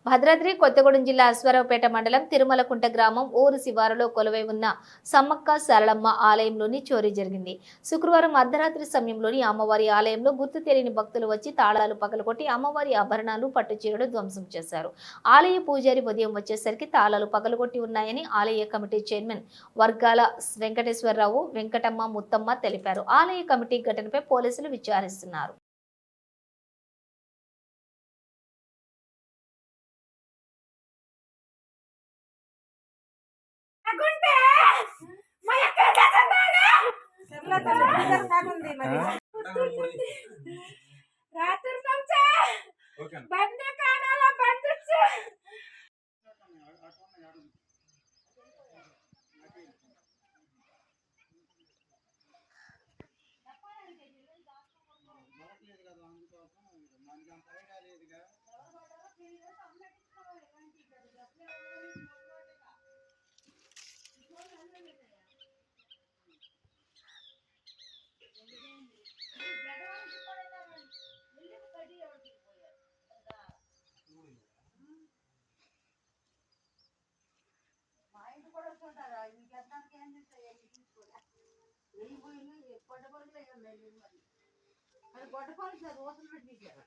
భద్రాద్రి కొత్తగూడెం జిల్లా అశ్వారావుపేట మండలం తిరుమలకుంట గ్రామం ఊరు శివారులో కొలువై ఉన్న సమ్మక్క సారళమ్మ ఆలయంలోని చోరీ జరిగింది. శుక్రవారం అర్ధరాత్రి సమయంలోని అమ్మవారి ఆలయంలో గుర్తు తెలియని భక్తులు వచ్చి తాళాలు పగలగొట్టి అమ్మవారి ఆభరణాలు పట్టుచీరలు ధ్వంసం చేశారు. ఆలయ పూజారి ఉదయం వచ్చేసరికి తాళాలు పగలగొట్టి ఉన్నాయని ఆలయ కమిటీ చైర్మన్ వర్గాల వెంకటేశ్వరరావు, వెంకటమ్మ, ముత్తమ్మ తెలిపారు. ఆలయ కమిటీ ఘటనపై పోలీసులు విచారిస్తున్నారు. రాత్రి నుంచే బండి కానాల బండిచ్చు ఇక్కడ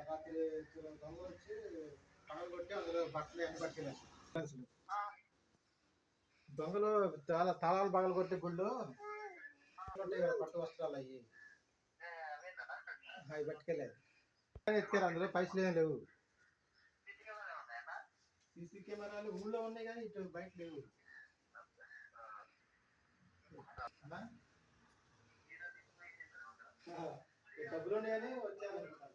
రాత్రి దొంగ వచ్చి పగలగొట్టి అందులో బట్టలు ఎన్ని పట్టుకెళ్ళారు. దొంగలు తాళాలు పగలగొట్టి గుళ్ళు పట్టు వస్త్రాలు అవి పట్టుకెళ్ళారు. ఎత్తుకారు, అందులో పైసలు ఏం లేవు. సీసీ కెమెరాలు ఊళ్ళో ఉన్నాయి కానీ ఇటు బయట లేవు. డబ్బులు ఉన్నాయని వచ్చారనుకుంటాను.